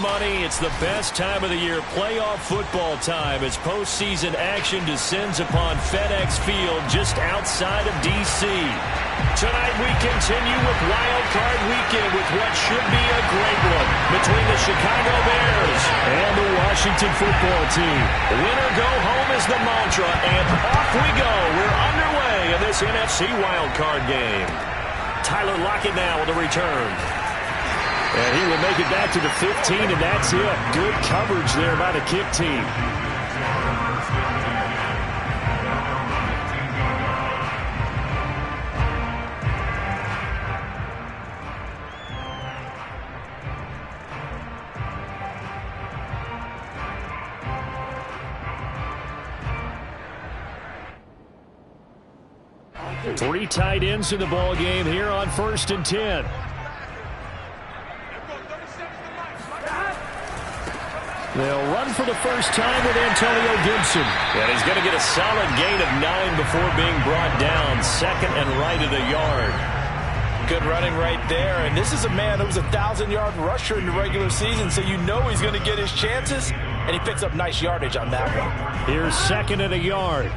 money. It's the best time of the year, playoff football time, as postseason action descends upon FedEx Field just outside of D.C. Tonight we continue with Wildcard Weekend with what should be a great one between the Chicago Bears and the Washington football team. Win or go home is the mantra, and off we go. We're underway in this NFC Wildcard game. Tyler Lockett now with a return. And he will make it back to the 15, and that's it. Good coverage there by the kick team. Three tight ends in the ball game here on 1st and 10. They'll run for the first time with Antonio Gibson. And he's going to get a solid gain of 9 before being brought down. Second and right at a yard. Good running right there. And this is a man who was a 1,000-yard rusher in the regular season, so you know he's going to get his chances. And he picks up nice yardage on that one. Here's second and a yard.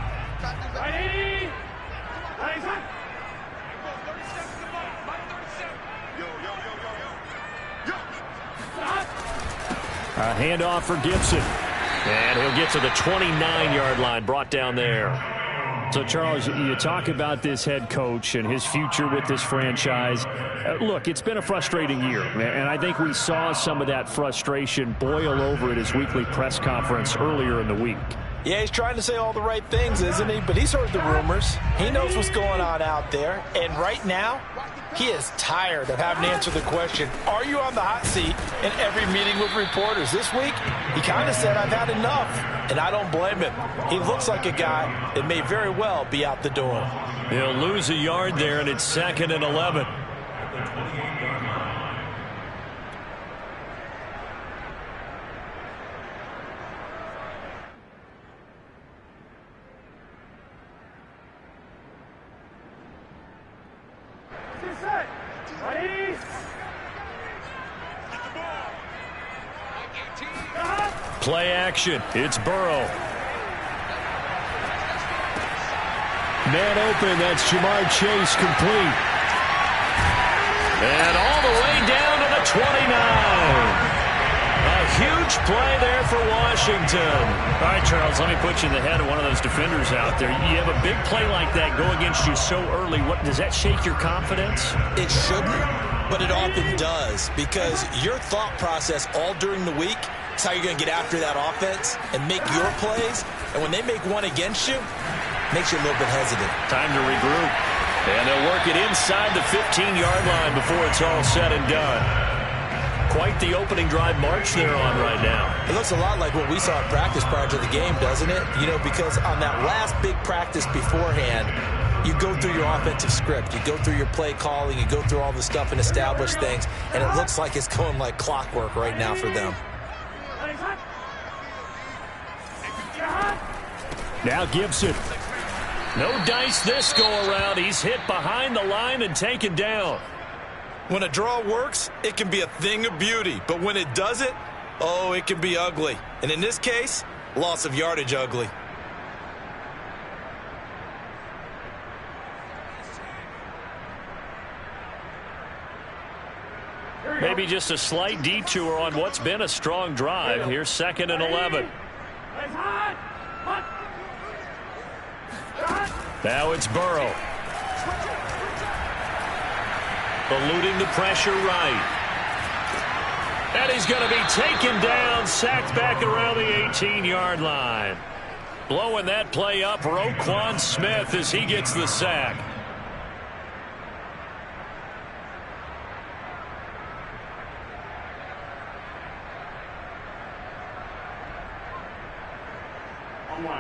A handoff for Gibson. And he'll get to the 29-yard line, brought down there. So, Charles, you talk about this head coach and his future with this franchise. Look, it's been a frustrating year, and I think we saw some of that frustration boil over at his weekly press conference earlier in the week. Yeah, he's trying to say all the right things, isn't he? But he's heard the rumors. He knows what's going on out there. And right now, he is tired of having to answer the question, are you on the hot seat in every meeting with reporters? This week, he kind of said, I've had enough. And I don't blame him. He looks like a guy that may very well be out the door. He'll lose a yard there, and it's 2nd and 11. Play action. It's Burrow. Man open. That's Jamar Chase complete. And all the way down to the 29. A huge play there for Washington. All right, Charles, let me put you in the head of one of those defenders out there. You have a big play like that go against you so early. What does that shake your confidence? It shouldn't, but it often does, because your thought process all during the week is how you're going to get after that offense and make your plays. And when they make one against you, it makes you a little bit hesitant. Time to regroup. And they'll work it inside the 15-yard line before it's all said and done. Quite the opening drive march they're on right now. It looks a lot like what we saw in practice prior to the game, doesn't it? You know, because on that last big practice beforehand, you go through your offensive script. You go through your play calling. You go through all the stuff and establish things. And it looks like it's going like clockwork right now for them. Now Gibson. No dice this go-around. He's hit behind the line and taken down. When a draw works, it can be a thing of beauty. But when it doesn't, oh, it can be ugly. And in this case, loss of yardage ugly. Maybe just a slight detour on what's been a strong drive. Here's 2nd and 11. Now it's Burrow. Eluding the pressure right. And he's going to be taken down, sacked back around the 18-yard line. Blowing that play up, Roquan Smith as he gets the sack.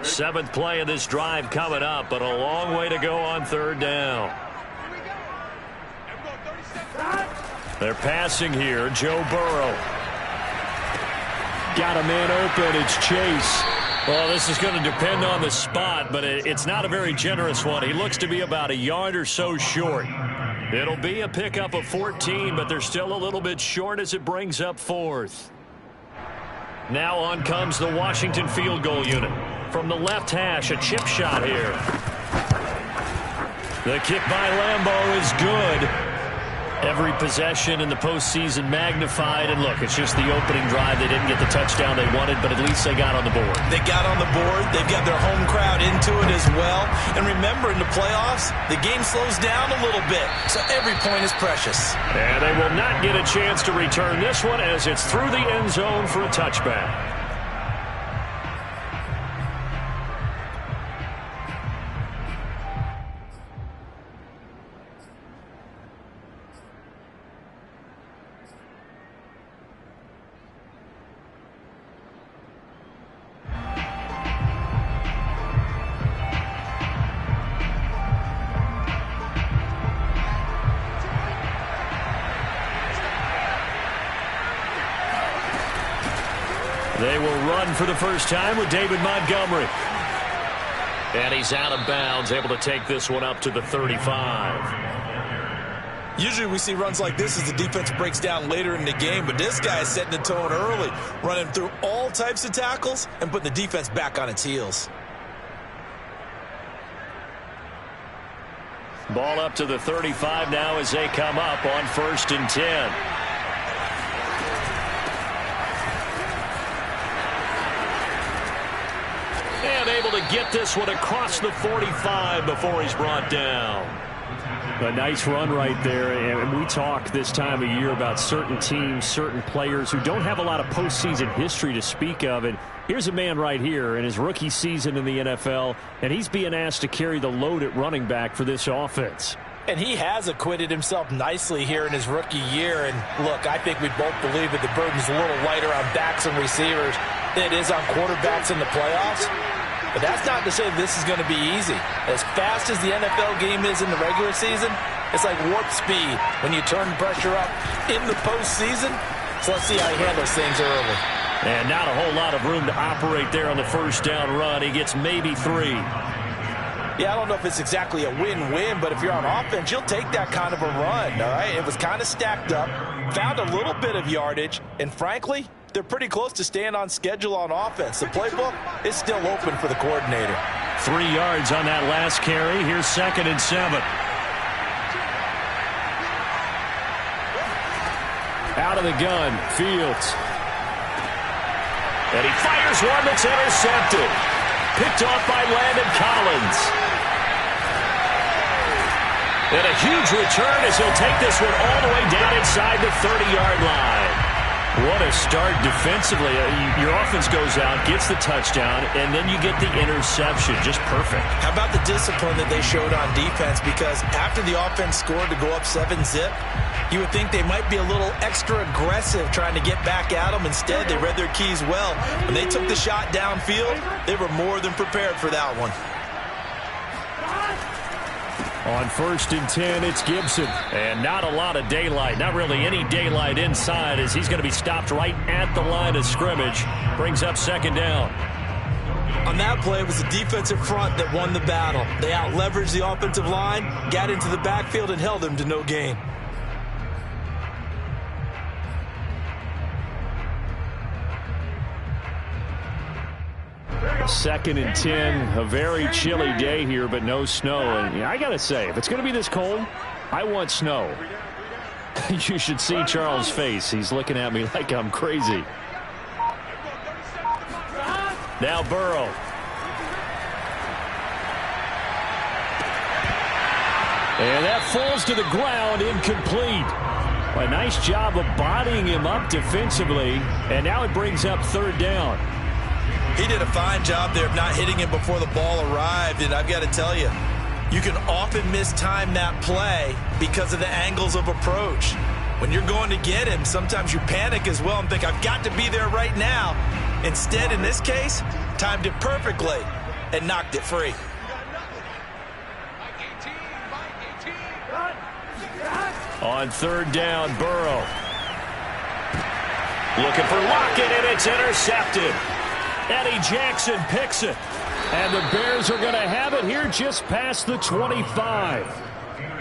Seventh play of this drive coming up, but a long way to go on 3rd down. They're passing here. Joe Burrow. Got a man open. It's Chase. Well, this is going to depend on the spot, but it's not a very generous one. He looks to be about a yard or so short. It'll be a pickup of 14, but they're still a little bit short as it brings up 4th. Now on comes the Washington field goal unit. From the left hash, a chip shot here. The kick by Lambeau is good. Every possession in the postseason magnified. And look, it's just the opening drive. They didn't get the touchdown they wanted, but at least they got on the board. They got on the board. They've got their home crowd into it as well. And remember, in the playoffs, the game slows down a little bit. So every point is precious. And they will not get a chance to return this one as it's through the end zone for a touchback. They will run for the first time with David Montgomery. And he's out of bounds, able to take this one up to the 35. Usually we see runs like this as the defense breaks down later in the game, but this guy is setting the tone early, running through all types of tackles and putting the defense back on its heels. Ball up to the 35 now as they come up on 1st and 10. And able to get this one across the 45 before he's brought down. A nice run right there. And we talk this time of year about certain teams, certain players who don't have a lot of postseason history to speak of. And here's a man right here in his rookie season in the NFL, and he's being asked to carry the load at running back for this offense. And he has acquitted himself nicely here in his rookie year. And look, I think we both believe that the burden's a little lighter on backs and receivers than it is on quarterbacks in the playoffs. But that's not to say this is going to be easy. As fast as the NFL game is in the regular season, it's like warp speed when you turn pressure up in the postseason. So let's see how he handles things early. And not a whole lot of room to operate there on the first down run. He gets maybe 3. Yeah, I don't know if it's exactly a win-win, but if you're on offense, you'll take that kind of a run, all right? It was kind of stacked up, found a little bit of yardage, and frankly, they're pretty close to staying on schedule on offense. The playbook is still open for the coordinator. 3 yards on that last carry. Here's 2nd and 7. Out of the gun, Fields. And he fires one that's intercepted. Picked off by Landon Collins. And a huge return as he'll take this one all the way down inside the 30-yard line. What a start defensively. Your offense goes out, gets the touchdown, and then you get the interception. Just perfect. How about the discipline that they showed on defense? Because after the offense scored to go up 7-zip, you would think they might be a little extra aggressive trying to get back at them. Instead, they read their keys well. When they took the shot downfield, they were more than prepared for that one. On 1st and 10, it's Gibson. And not a lot of daylight. Not really any daylight inside as he's going to be stopped right at the line of scrimmage. Brings up 2nd down. On that play, it was the defensive front that won the battle. They out-leveraged the offensive line, got into the backfield, and held them to no gain. 2nd and 10, a very chilly day here, but no snow. And I got to say, if it's going to be this cold, I want snow. You should see Charles' face. He's looking at me like I'm crazy. Now Burrow. And that falls to the ground, incomplete. A nice job of bodying him up defensively, and now it brings up 3rd down. He did a fine job there of not hitting him before the ball arrived, and I've got to tell you, you can often mistime that play because of the angles of approach. When you're going to get him, sometimes you panic as well and think, I've got to be there right now. Instead, in this case, timed it perfectly and knocked it free. On 3rd down, Burrow. Looking for Lockett, and it's intercepted. Eddie Jackson picks it. And the Bears are going to have it here just past the 25.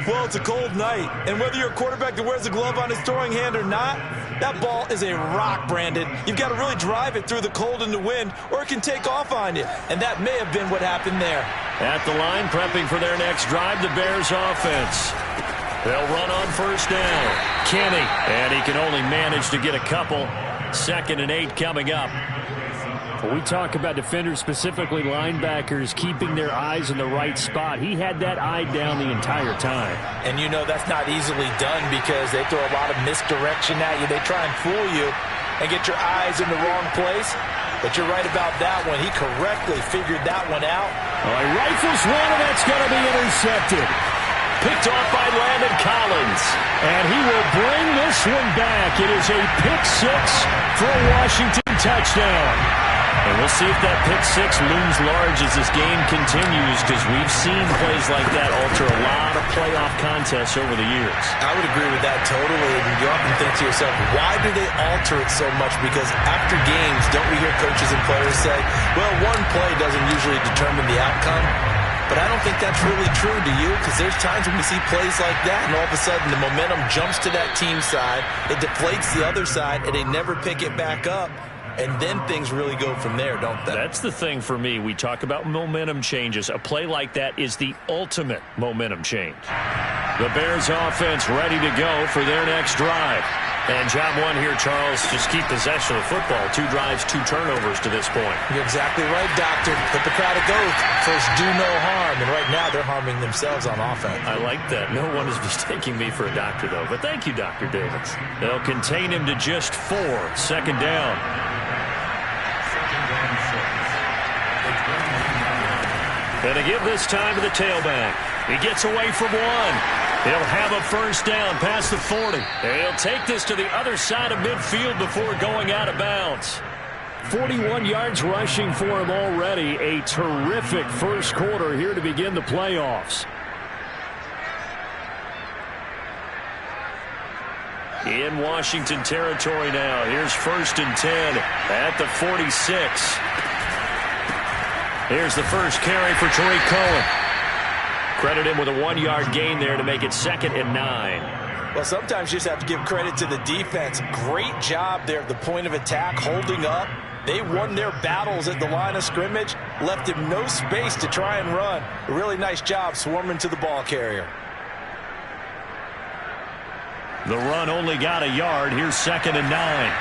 Well, it's a cold night, and whether you're a quarterback that wears a glove on his throwing hand or not, that ball is a rock, Brandon. You've got to really drive it through the cold and the wind, or it can take off on you, and that may have been what happened there. At the line, prepping for their next drive, the Bears offense. They'll run on first down. Kenny, and he can only manage to get a couple. 2nd and 8 coming up. When we talk about defenders, specifically linebackers, keeping their eyes in the right spot, he had that eye down the entire time. And you know that's not easily done because they throw a lot of misdirection at you. They try and fool you and get your eyes in the wrong place. But you're right about that one. He correctly figured that one out. He rifles one, and that's going to be intercepted. Picked off by Landon Collins. And he will bring this one back. It is a pick 6 for a Washington touchdown. And we'll see if that pick 6 looms large as this game continues, because we've seen plays like that alter a lot of playoff contests over the years. I would agree with that totally. And you often think to yourself, why do they alter it so much? Because after games, don't we hear coaches and players say, well, one play doesn't usually determine the outcome? But I don't think that's really true, do you? Because there's times when we see plays like that, and all of a sudden the momentum jumps to that team side, it deflates the other side, and they never pick it back up. And then things really go from there, don't they? That's the thing for me. We talk about momentum changes. A play like that is the ultimate momentum change. The Bears offense ready to go for their next drive. And job one here, Charles, just keep possession of the football. 2 drives, 2 turnovers to this point. You're exactly right, Doctor. Hippocratic oath. First, do no harm. And right now, they're harming themselves on offense. I like that. No one is mistaking me for a doctor, though. But thank you, Dr. Davis. They'll contain him to just 4. 2nd down. And to give this time to the tailback. He gets away from one. He'll have a first down past the 40. And he'll take this to the other side of midfield before going out of bounds. 41 yards rushing for him already. A terrific first quarter here to begin the playoffs. In Washington territory now. Here's 1st and 10 at the 46. Here's the first carry for Tariq Cohen. Credit him with a 1-yard gain there to make it 2nd and 9. Well, sometimes you just have to give credit to the defense. Great job there at the point of attack, holding up. They won their battles at the line of scrimmage, left him no space to try and run. A really nice job swarming to the ball carrier. The run only got a yard. Here's 2nd and 9.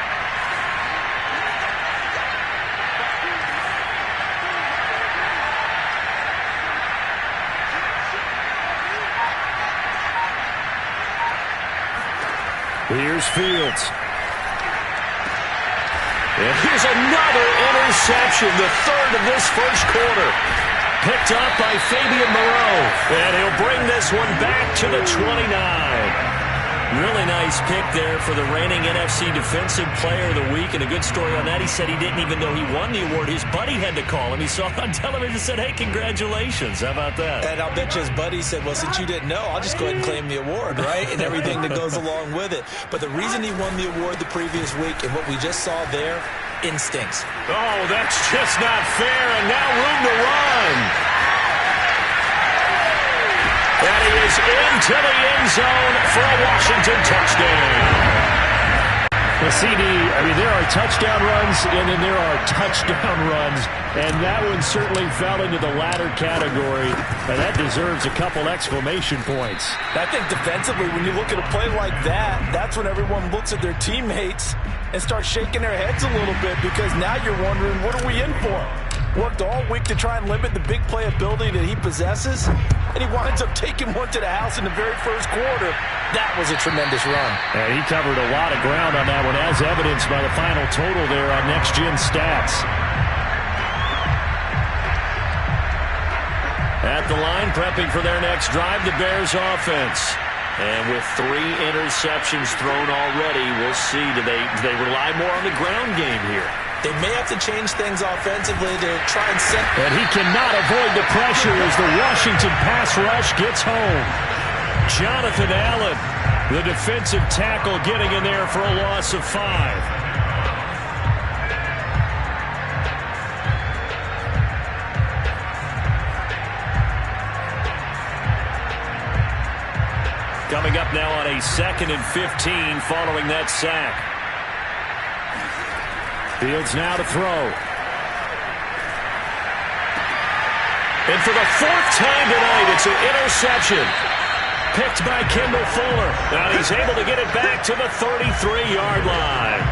Here's Fields. And here's another interception, the 3rd of this first quarter. Picked up by Fabian Moreau. And he'll bring this one back to the 29. Really nice pick there for the reigning NFC Defensive Player of the Week. And a good story on that, he said he didn't even know he won the award. His buddy had to call him. He saw it on television and said, hey, congratulations. How about that? And I'll bet you his buddy said, well, since you didn't know, I'll just go ahead and claim the award, right? And everything that goes along with it. But the reason he won the award the previous week and what we just saw there, instincts. Oh, that's just not fair. And now room to run. And he is into the end zone for a Washington touchdown. Well, CD, there are touchdown runs, and then there are touchdown runs, and that one certainly fell into the latter category, and that deserves a couple exclamation points. I think defensively, when you look at a play like that, that's when everyone looks at their teammates and starts shaking their heads a little bit, because now you're wondering, what are we in for? Worked all week to try and limit the big play ability that he possesses, and he winds up taking one to the house in the very first quarter. That was a tremendous run. And he covered a lot of ground on that one, as evidenced by the final total there on Next Gen Stats. At the line, prepping for their next drive, the Bears offense. And with 3 interceptions thrown already, we'll see. Do they rely more on the ground game here? They may have to change things offensively to try and set. And he cannot avoid the pressure as the Washington pass rush gets home. Jonathan Allen, the defensive tackle, getting in there for a loss of 5. Coming up now on a 2nd and 15 following that sack. Fields now to throw. And for the 4th time tonight, it's an interception. Picked by Kendall Fuller. Now he's able to get it back to the 33-yard line.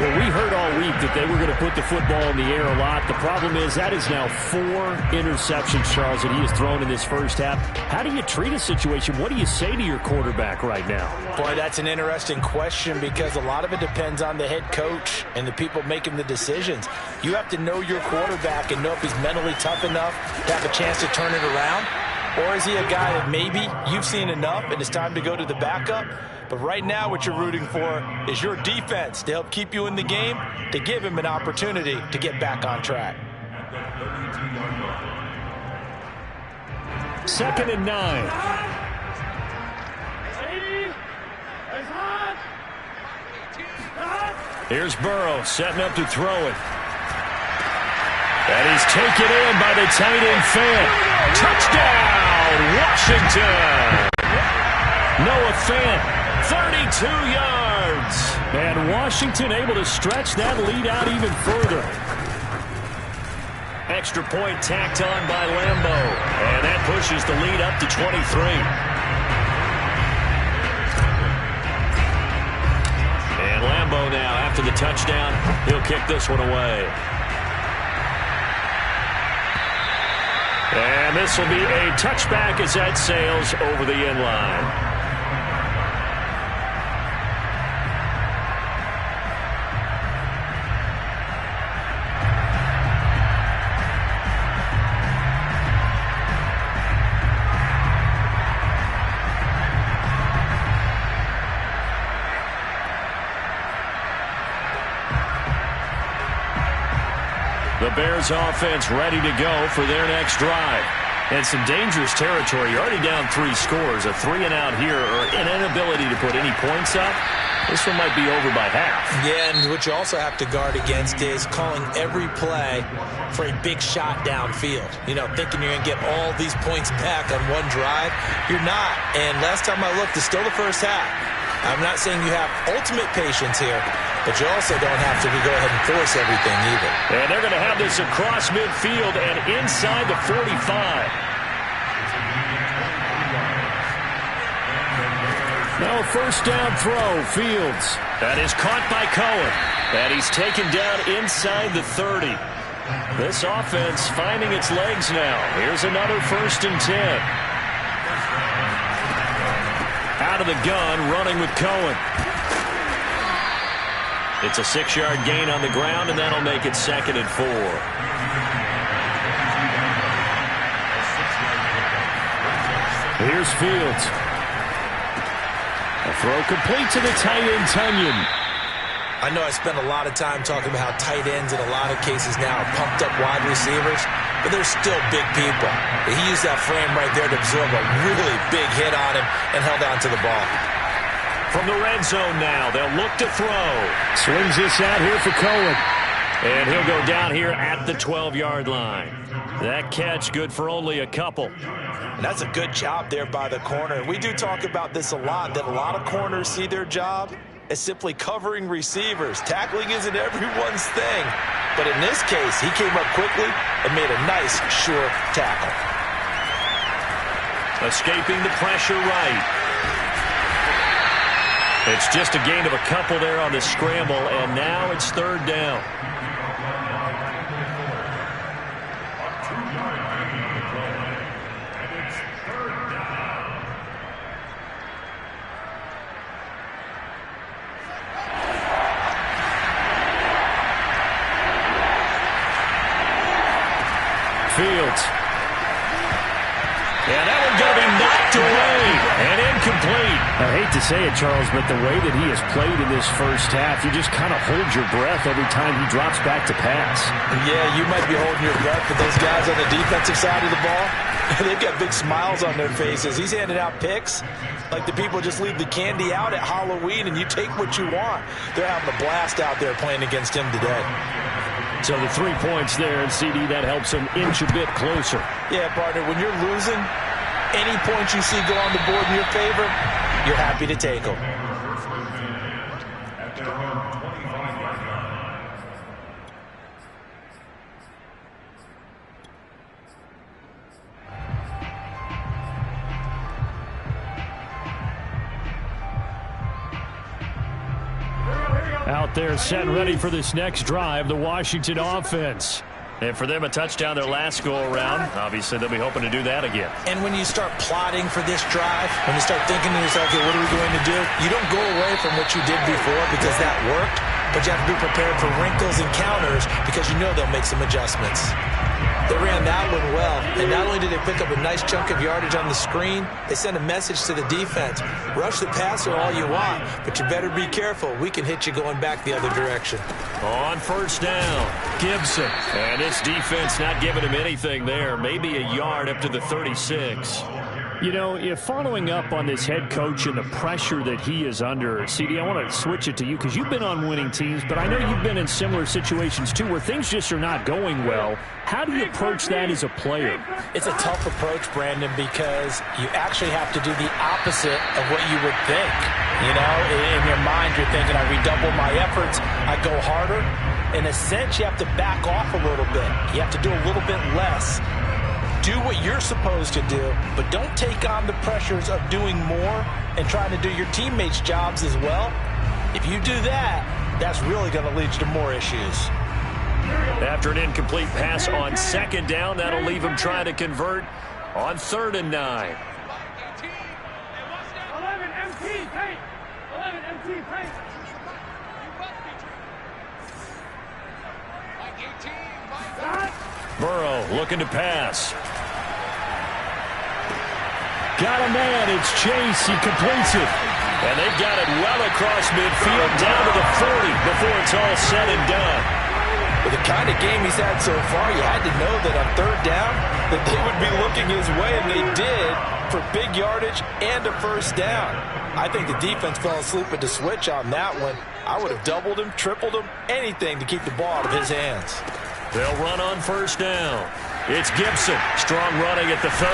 Well, we heard all week that they were going to put the football in the air a lot. The problem is that is now 4 interceptions, Charles, that he has thrown in this first half. How do you treat a situation? What do you say to your quarterback right now? Boy, that's an interesting question because a lot of it depends on the head coach and the people making the decisions. You have to know your quarterback and know if he's mentally tough enough to have a chance to turn it around. Or is he a guy that maybe you've seen enough and it's time to go to the backup? But right now what you're rooting for is your defense to help keep you in the game, to give him an opportunity to get back on track. 2nd and 9. Here's Burrow setting up to throw it. And he's taken in by the tight end Fant. Touchdown, Washington! Noah Fant. 32 yards. And Washington able to stretch that lead out even further. Extra point tacked on by Lambeau. And that pushes the lead up to 23. And Lambeau now, after the touchdown, he'll kick this one away. And this will be a touchback as that sails over the end line. The Bears offense ready to go for their next drive. And some dangerous territory. You're already down 3 scores. A 3-and-out here or an inability to put any points up. This one might be over by half. Yeah, and what you also have to guard against is calling every play for a big shot downfield. You know, thinking you're going to get all these points back on one drive. You're not. And last time I looked, it's still the first half. I'm not saying you have ultimate patience here, but you also don't have to go ahead and force everything either. And they're going to have this across midfield and inside the 45. Now a first down throw, Fields. That is caught by Cohen. And he's taken down inside the 30. This offense finding its legs now. Here's another 1st and 10. Out of the gun, running with Cohen. It's a 6-yard gain on the ground, and that'll make it 2nd and 4. Here's Fields. A throw complete to the tight end, Tunyon. I know I spent a lot of time talking about how tight ends in a lot of cases now are pumped up wide receivers, but they're still big people. He used that frame right there to absorb a really big hit on him and held on to the ball. From the red zone now, they'll look to throw. Swings this out here for Cohen. And he'll go down here at the 12-yard line. That catch good for only a couple. And that's a good job there by the corner. We do talk about this a lot, that a lot of corners see their job as simply covering receivers. Tackling isn't everyone's thing. But in this case, he came up quickly and made a nice, sure tackle. Escaping the pressure right. It's just a gain of a couple there on the scramble, and now it's 3rd down. Fields. Yeah, that one's going to be knocked away and incomplete. I hate to say it, Charles, but the way that he has played in this first half, you just kind of hold your breath every time he drops back to pass. Yeah, you might be holding your breath, but those guys on the defensive side of the ball, they've got big smiles on their faces. He's handing out picks like the people just leave the candy out at Halloween and you take what you want. They're having a blast out there playing against him today. So the 3 points there, and CD, that helps him inch a bit closer. Yeah, partner, when you're losing, Any points you see go on the board in your favor, you're happy to take them. Out there set and ready for this next drive, the Washington offense. And for them, a touchdown their last go-around. Obviously, they'll be hoping to do that again. And when you start plotting for this drive, when you start thinking to yourself, okay, what are we going to do? You don't go away from what you did before because that worked, but you have to be prepared for wrinkles and counters because you know they'll make some adjustments. They ran that one well, and not only did they pick up a nice chunk of yardage on the screen, they sent a message to the defense. Rush the passer all you want, but you better be careful. We can hit you going back the other direction. On first down, Gibson. And this defense not giving him anything there. Maybe a yard up to the 36. You know, if following up on this head coach and the pressure that he is under, CD, I want to switch it to you because you've been on winning teams, but I know you've been in similar situations too where things just are not going well. How do you approach that as a player? It's a tough approach, Brandon, because you actually have to do the opposite of what you would think. You know, in your mind, you're thinking, I redouble my efforts, I go harder. In a sense, you have to back off a little bit. You have to do a little bit less. Do what you're supposed to do, but don't take on the pressures of doing more and trying to do your teammates' jobs as well. If you do that, that's really going to lead you to more issues. After an incomplete pass on second down, that'll leave him trying to convert on 3rd and 9. Burrow looking to pass. Got a man. It's Chase. He completes it. And they've got it well across midfield down to the 40 before it's all said and done. With the kind of game he's had so far, you had to know that on 3rd down that they would be looking his way, and they did for big yardage and a first down. I think the defense fell asleep at the switch on that one. I would have doubled him, tripled him, anything to keep the ball out of his hands. They'll run on first down. It's Gibson. Strong running at the 30.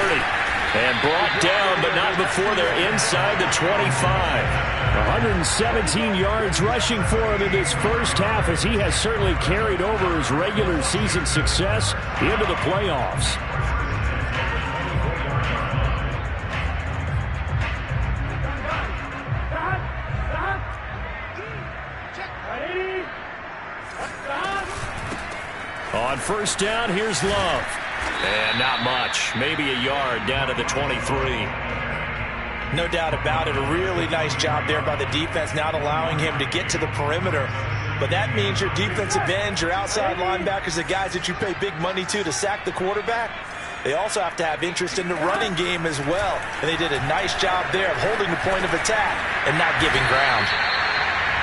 And brought down, but not before they're inside the 25. 117 yards rushing for him in this first half as he has certainly carried over his regular season success into the playoffs. On first down, here's Love. And not much. Maybe a yard down to the 23. No doubt about it. A really nice job there by the defense, not allowing him to get to the perimeter. But that means your defensive ends, your outside linebackers, the guys that you pay big money to sack the quarterback, they also have to have interest in the running game as well. And they did a nice job there of holding the point of attack and not giving ground.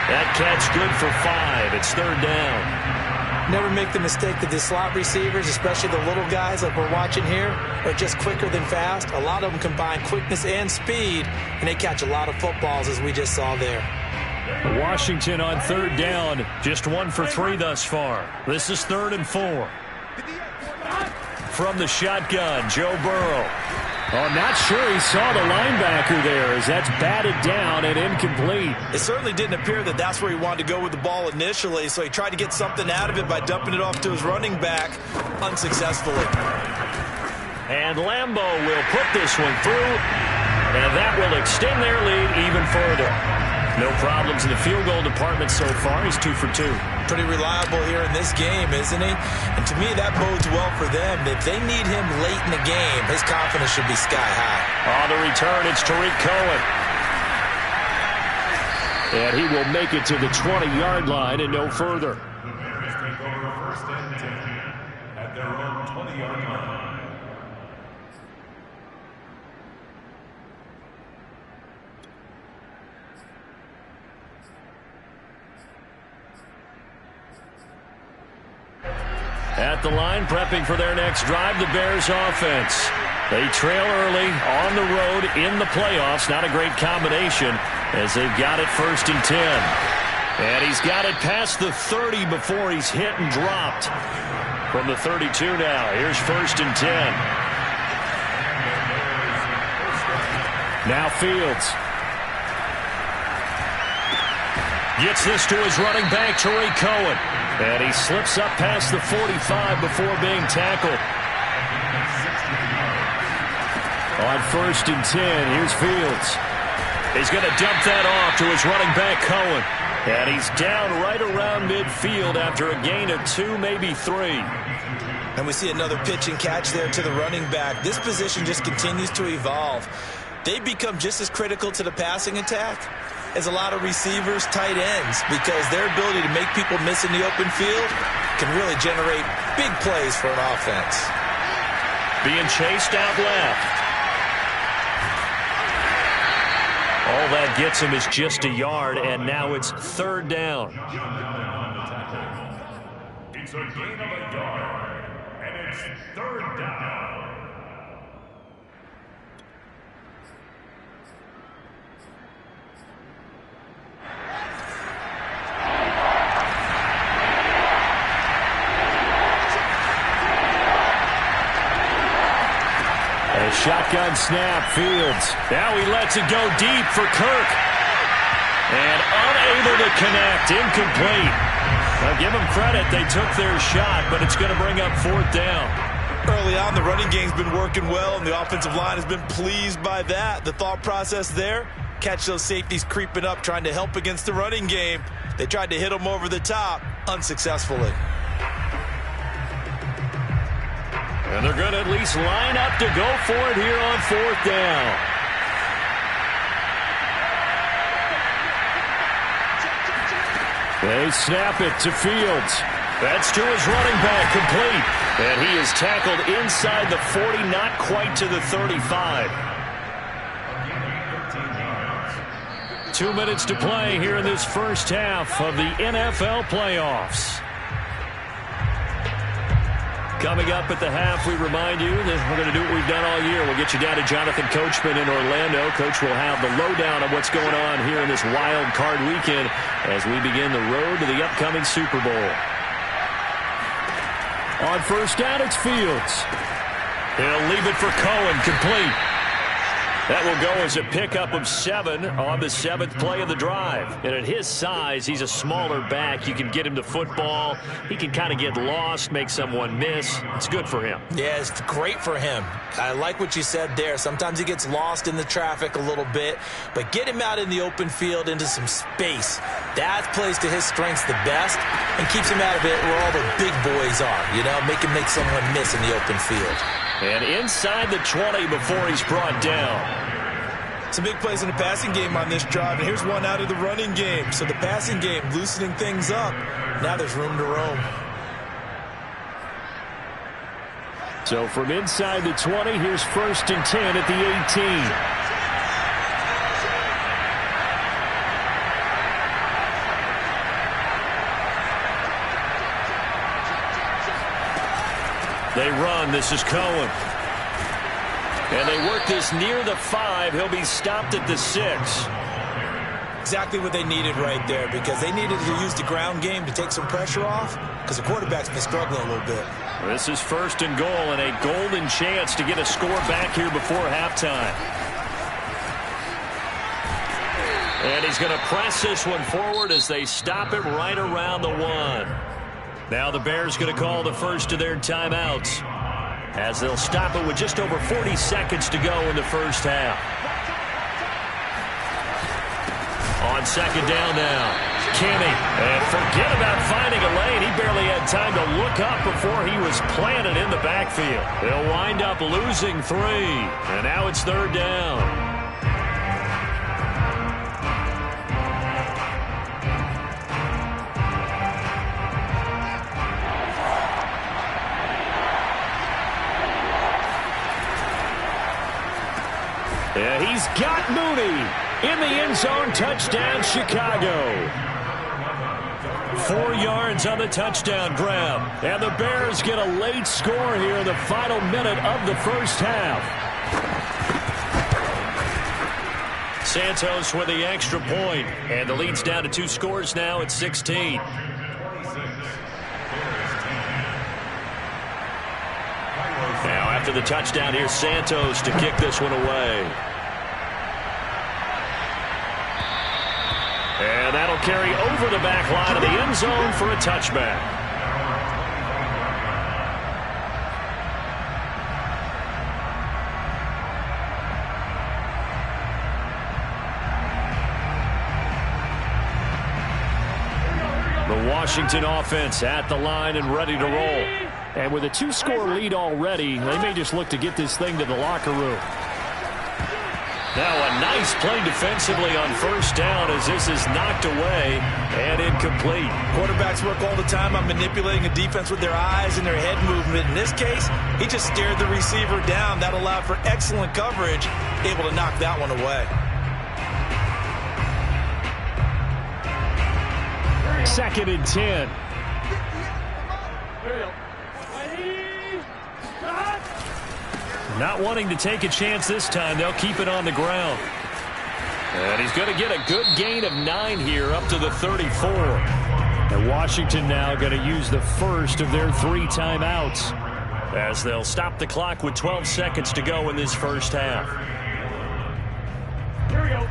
That catch good for 5. It's 3rd down. Never make the mistake that the slot receivers, especially the little guys like we're watching here, are just quicker than fast. A lot of them combine quickness and speed, and they catch a lot of footballs, as we just saw there. Washington on 3rd down, just 1 for 3 thus far. This is 3rd and 4. From the shotgun, Joe Burrow. Oh, not sure he saw the linebacker there as that's batted down and incomplete. It certainly didn't appear that that's where he wanted to go with the ball initially, so he tried to get something out of it by dumping it off to his running back unsuccessfully. And Lambeau will put this one through, and that will extend their lead even further. No problems in the field goal department so far. He's 2 for 2. Pretty reliable here in this game, isn't he? And to me, that bodes well for them. If they need him late in the game, his confidence should be sky high. On the return, it's Tariq Cohen. And he will make it to the 20-yard line and no further. At their own 20-yard line. At the line, prepping for their next drive, the Bears offense. They trail early on the road in the playoffs. Not a great combination as they've got it 1st and 10. And he's got it past the 30 before he's hit and dropped. From the 32 now, here's 1st and 10. Now Fields. Gets this to his running back, Tariq Cohen. And he slips up past the 45 before being tackled. On 1st and 10, here's Fields. He's going to dump that off to his running back, Cohen. And he's down right around midfield after a gain of 2, maybe 3. And we see another pitch and catch there to the running back. This position just continues to evolve. They become just as critical to the passing attack as a lot of receivers, tight ends, because their ability to make people miss in the open field can really generate big plays for an offense. Being chased out left. All that gets him is just a yard, and now it's 3rd down. It's a gain of a yard, and it's 3rd down. Shotgun snap, Fields. Now he lets it go deep for Kirk. And unable to connect, incomplete. Now give them credit, they took their shot, but it's going to bring up 4th down. Early on, the running game's been working well, and the offensive line has been pleased by that. The thought process there, catch those safeties creeping up, trying to help against the running game. They tried to hit them over the top, unsuccessfully. And they're going to at least line up to go for it here on 4th down. They snap it to Fields. That's to his running back, complete. And he is tackled inside the 40, not quite to the 35. 2 minutes to play here in this first half of the NFL playoffs. Coming up at the half, we remind you that we're going to do what we've done all year. We'll get you down to Jonathan Coachman in Orlando. Coach will have the lowdown on what's going on here in this wild card weekend as we begin the road to the upcoming Super Bowl. On 1st down, it's Fields. He'll leave it for Cohen, complete. That will go as a pickup of 7 on the 7th play of the drive. And at his size, he's a smaller back. You can get him the football. He can kind of get lost, make someone miss. It's good for him. Yeah, it's great for him. I like what you said there. Sometimes he gets lost in the traffic a little bit, but get him out in the open field into some space. That plays to his strengths the best and keeps him out of it where all the big boys are, you know, make someone miss in the open field. And inside the 20 before he's brought down. Some big plays in the passing game on this drive, and here's one out of the running game. So the passing game loosening things up. Now there's room to roam. So from inside the 20, here's 1st and 10 at the 18. They run. This is Cohen. And they work this near the 5. He'll be stopped at the 6. Exactly what they needed right there, because they needed to use the ground game to take some pressure off, because the quarterback's been struggling a little bit. This is 1st and goal, and a golden chance to get a score back here before halftime. And he's going to press this one forward as they stop it right around the 1. Now the Bears going to call the first of their timeouts, as they'll stop it with just over 40 seconds to go in the first half. On 2nd down now, Kenny. And forget about finding a lane. He barely had time to look up before he was planted in the backfield. They'll wind up losing 3. And now it's 3rd down. Yeah, he's got Mooney in the end zone. Touchdown, Chicago. 4 yards on the touchdown grab. And the Bears get a late score here in the final minute of the first half. Santos with the extra point. And the lead's down to 2 scores now at 16. Now after the touchdown, here's Santos to kick this one away. And that'll carry over the back line of the end zone for a touchback. The Washington offense at the line and ready to roll. And with a 2-score lead already, they may just look to get this thing to the locker room. Now a nice play defensively on first down as this is knocked away and incomplete. Quarterbacks work all the time on manipulating a defense with their eyes and their head movement. In this case, he just stared the receiver down. That allowed for excellent coverage, able to knock that one away. Second and 10. Not wanting to take a chance this time, they'll keep it on the ground. And he's going to get a good gain of 9 here up to the 34. And Washington now going to use the first of their 3 timeouts, as they'll stop the clock with 12 seconds to go in this first half. Here we go.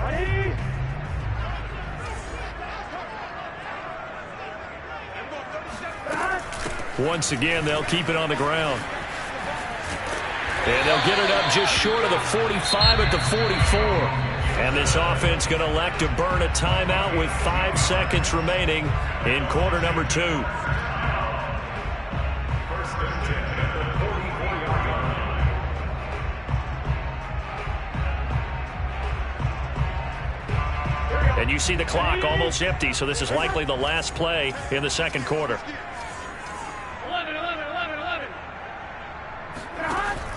Ready? Once again, they'll keep it on the ground. And they'll get it up just short of the 45 at the 44. And this offense going to elect to burn a timeout with 5 seconds remaining in quarter number 2. And you see the clock almost empty, so this is likely the last play in the second quarter. 11.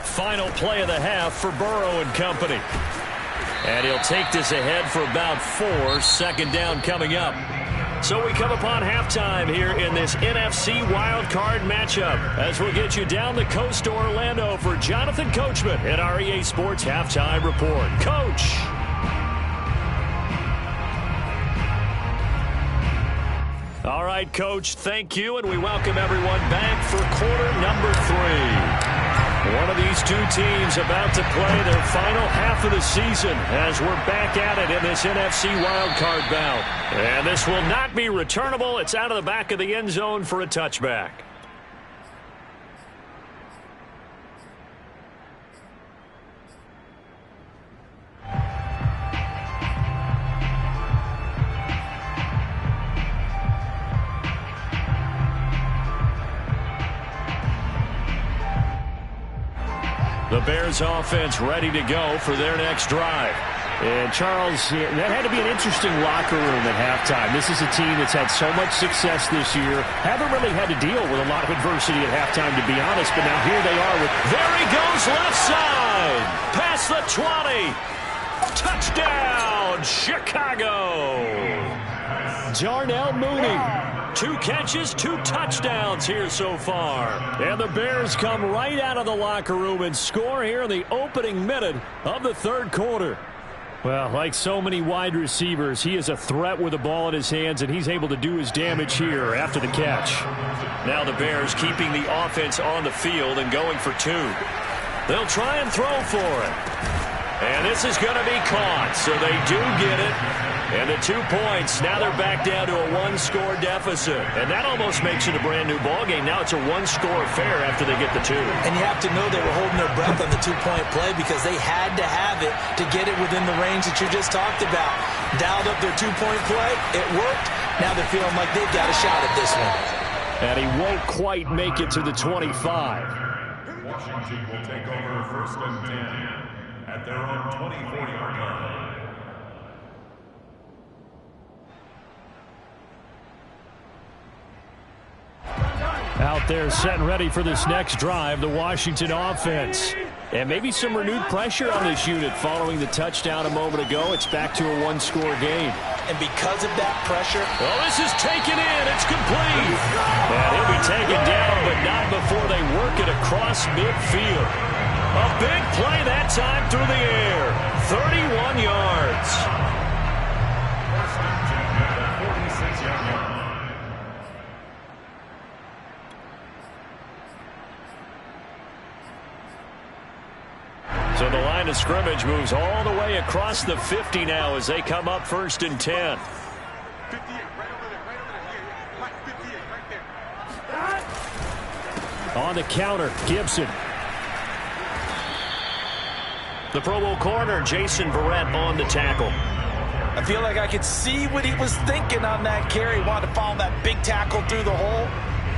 Final play of the half for Burrow and company. And he'll take this ahead for about 4. Second down coming up. So we come upon halftime here in this NFC wildcard matchup as we'll get you down the coast to Orlando for Jonathan Coachman at our EA Sports Halftime Report. Coach. All right, Coach, thank you, and we welcome everyone back for quarter number 3. One of these two teams about to play their final half of the season as we're back at it in this NFC wildcard bout. And this will not be returnable. It's out of the back of the end zone for a touchback. The Bears offense ready to go for their next drive. And Charles, that had to be an interesting locker room at halftime. This is a team that's had so much success this year. Haven't really had to deal with a lot of adversity at halftime, to be honest. But now here they are with... There he goes left side. Past the 20. Touchdown, Chicago. Darnell Mooney. 2 catches, 2 touchdowns here so far. And the Bears come right out of the locker room and score here in the opening minute of the third quarter. Well, like so many wide receivers, he is a threat with the ball in his hands, and he's able to do his damage here after the catch. Now the Bears keeping the offense on the field and going for 2. They'll try and throw for it. And this is going to be caught, so they do get it. And the 2 points, now they're back down to a 1-score deficit. And that almost makes it a brand-new ballgame. Now it's a 1-score affair after they get the 2. And you have to know they were holding their breath on the 2-point play because they had to have it to get it within the range that you just talked about. Dialed up their 2-point play. It worked. Now they're feeling like they've got a shot at this one. And he won't quite make it to the 25. Washington will take over first and 10 at their own 24-yard line. Out there set and ready for this next drive, the Washington offense. And maybe some renewed pressure on this unit following the touchdown a moment ago. It's back to a 1-score game. And because of that pressure... Oh, this is taken in. It's complete. And he'll be taken down, but not before they work it across midfield. A big play that time through the air. 31 yards. First and 10 at the 46-yard line. So the line line of scrimmage moves all the way across the 50 now as they come up 1st and 10. On the counter, Gibson. The Pro Bowl corner, Jason Verrett, on the tackle. I feel like I could see what he was thinking on that carry. Wanted to follow that big tackle through the hole.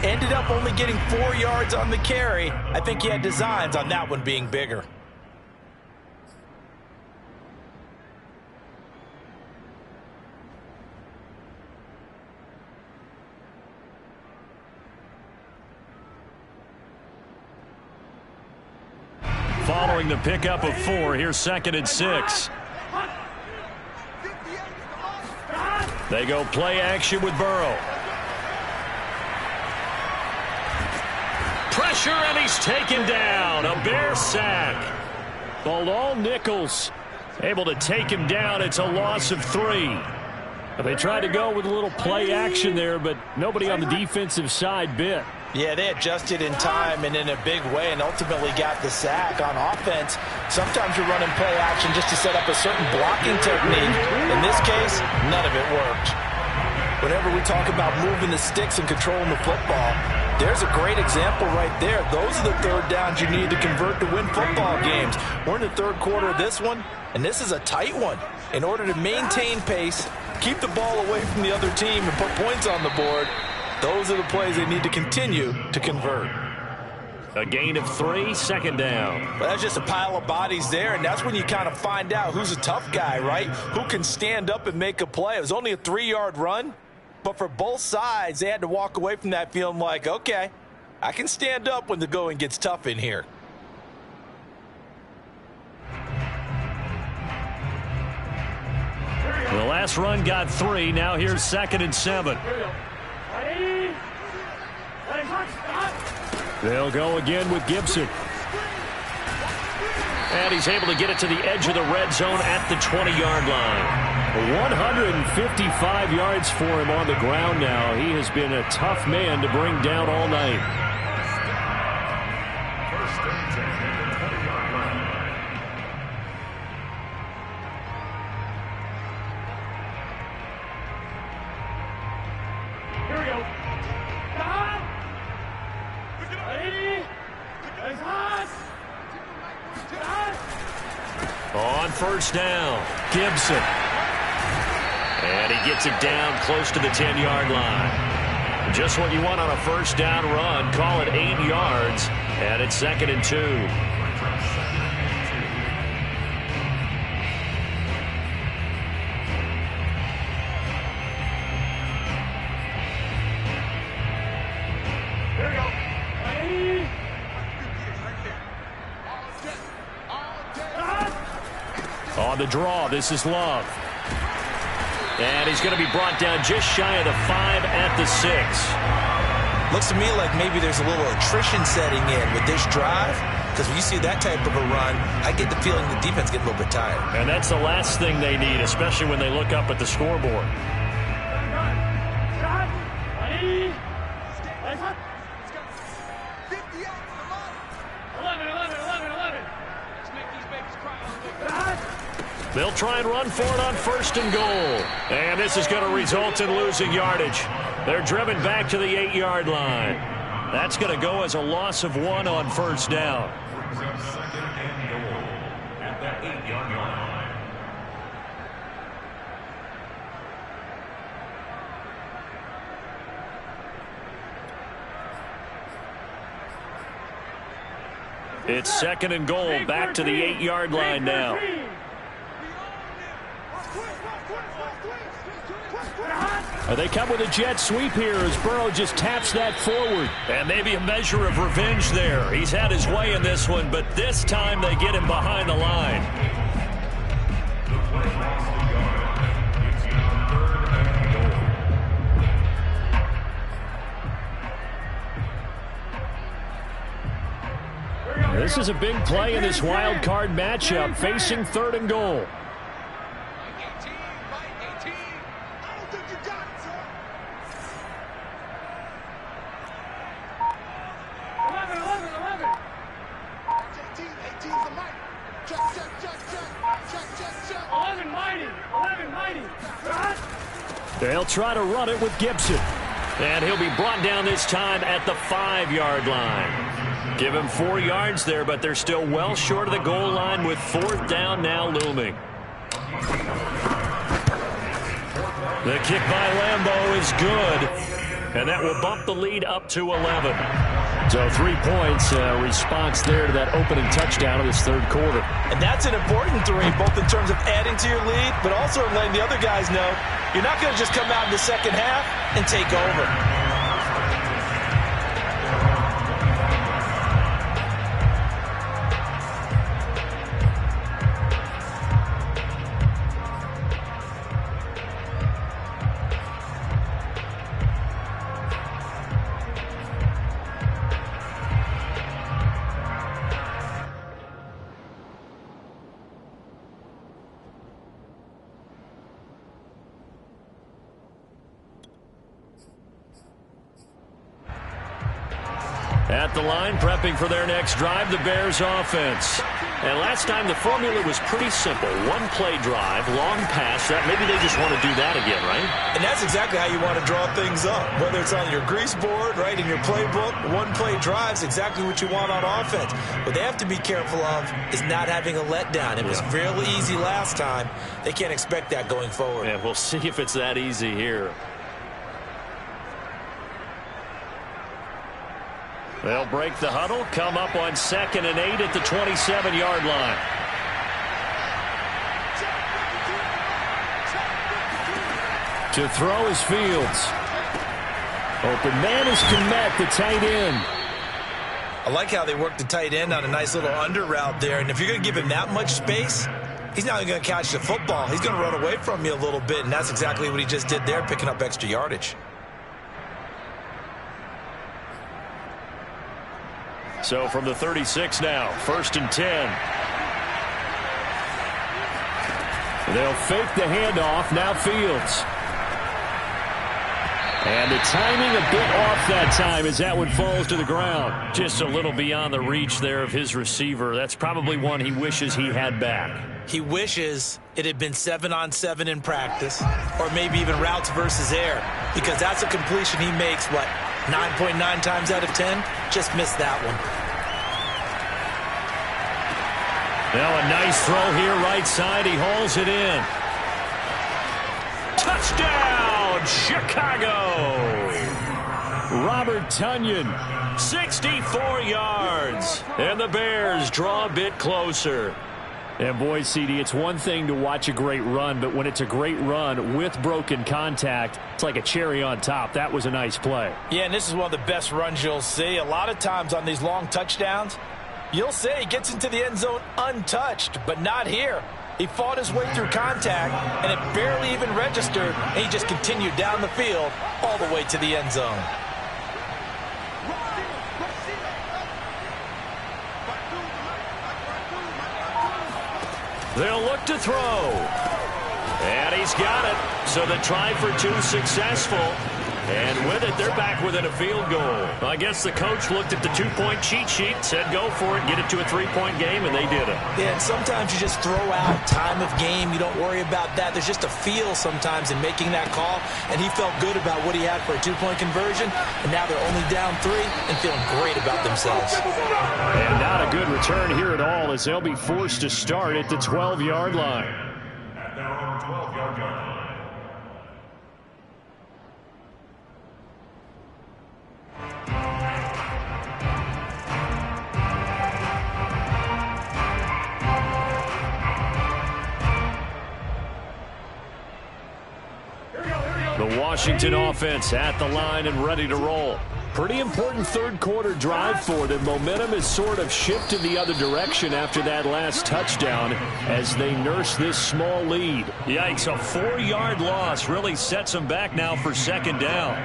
Ended up only getting 4 yards on the carry. I think he had designs on that one being bigger. Following the pickup of 4, here's 2nd and 6. They go play action with Burrow. Pressure, and he's taken down. A Bear sack. All Nichols Able to take him down. It's a loss of 3. They tried to go with a little play action there, but nobody on the defensive side bit. Yeah, they adjusted in time and in a big way and ultimately got the sack. On offense, sometimes you're running play action just to set up a certain blocking technique. In this case, none of it worked. Whenever we talk about moving the sticks and controlling the football, there's a great example right there. Those are the third downs you need to convert to win football games. We're in the third quarter of this one, and this is a tight one. In order to maintain pace, keep the ball away from the other team, and put points on the board, those are the plays they need to continue to convert. A gain of 3, 2nd down. But that's just a pile of bodies there, and that's when you kind of find out who's a tough guy, right? Who can stand up and make a play. It was only a 3-yard run, but for both sides, they had to walk away from that feeling like, okay, I can stand up when the going gets tough in here. The last run got 3. Now here's 2nd and 7. They'll go again with Gibson. And he's able to get it to the edge of the red zone at the 20-yard line. 155 yards for him on the ground now. He has been a tough man to bring down all night. First and 10 at the 20-yard line. Here we go. On 1st down, Gibson. And he gets it down close to the 10-yard line. Just what you want on a 1st down run. Call it 8 yards. And it's 2nd and 2. On the draw, this is Love. And he's going to be brought down just shy of the 5 at the 6. Looks to me like maybe there's a little attrition setting in with this drive, because when you see that type of a run, I get the feeling the defense get a little bit tired. And that's the last thing they need, especially when they look up at the scoreboard. They'll try and run for it on 1st and goal. And this is going to result in losing yardage. They're driven back to the 8-yard line. That's going to go as a loss of 1 on 1st down. 2nd and goal at that 8-yard line. It's 2nd and goal, back to the 8-yard line now. They come with a jet sweep here as Burrow just taps that forward. And maybe a measure of revenge there. He's had his way in this one, but this time they get him behind the line. The play lost the yard. It's now 3rd and goal. This is a big play in this wild card matchup, facing 3rd and goal. They'll try to run it with Gibson. And he'll be brought down this time at the 5-yard line. Give him 4 yards there, but they're still well short of the goal line with 4th down now looming. The kick by Lambeau is good, and that will bump the lead up to 11. So 3 points, response there to that opening touchdown of this third quarter. And that's an important 3, both in terms of adding to your lead, but also letting the other guys know you're not going to just come out in the second half and take over. At the line, prepping for their next drive, the Bears offense. And last time the formula was pretty simple. 1-play drive, long pass. That maybe they just want to do that again, right? And that's exactly how you want to draw things up. Whether it's on your grease board, right, in your playbook, 1-play drive is exactly what you want on offense. What they have to be careful of is not having a letdown. It was really easy last time. They can't expect that going forward. Yeah, we'll see if it's that easy here. They'll break the huddle, come up on 2nd and 8 at the 27-yard line. To throw is Fields. Open man is Kmet, the tight end. I like how they work the tight end on a nice little under route there. And if you're going to give him that much space, he's not going to catch the football. He's going to run away from you a little bit, and that's exactly what he just did there, picking up extra yardage. So from the 36 now, 1st and 10. They'll fake the handoff, now Fields. And the timing a bit off that time as that one falls to the ground. Just a little beyond the reach there of his receiver. That's probably one he wishes he had back. He wishes it had been 7-on-7 in practice, or maybe even routes versus air, because that's a completion he makes, 9.9 times out of 10, just missed that one. Now a nice throw here, right side. He hauls it in. Touchdown, Chicago! Robert Tonyan, 64 yards. And the Bears draw a bit closer. And boy, CD, it's one thing to watch a great run, but when it's a great run with broken contact, it's like a cherry on top. That was a nice play. Yeah, and this is one of the best runs you'll see. A lot of times on these long touchdowns, you'll say he gets into the end zone untouched, but not here. He fought his way through contact, and it barely even registered, and he just continued down the field all the way to the end zone. They'll look to throw. And he's got it. So the try for 2 successful. And with it, they're back within a field goal. I guess the coach looked at the 2-point cheat sheet, said go for it, get it to a 3-point game, and they did it. Yeah, and sometimes you just throw out time of game. You don't worry about that. There's just a feel sometimes in making that call, and he felt good about what he had for a 2-point conversion, and now they're only down 3 and feeling great about themselves. And not a good return here at all as they'll be forced to start at the 12-yard line. At their own 12-yard line. The Washington offense at the line and ready to roll. Pretty important third quarter drive for them. Momentum has sort of shifted the other direction after that last touchdown as they nurse this small lead. Yikes, a 4-yard loss really sets them back now for 2nd down.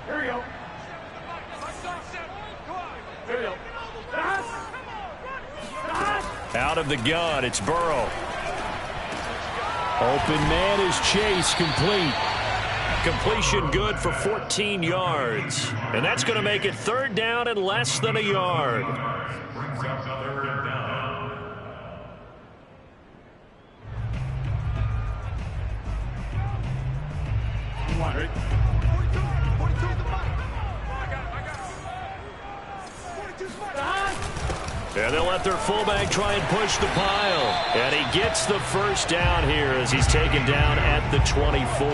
Here we go. Here we go. Out of the gun, it's Burrow. Open man is Chase, complete. Completion good for 14 yards. And that's going to make it 3rd down and less than a yard. Brings up 3rd down. And they'll let their fullback try and push the pile. And he gets the first down here as he's taken down at the 24.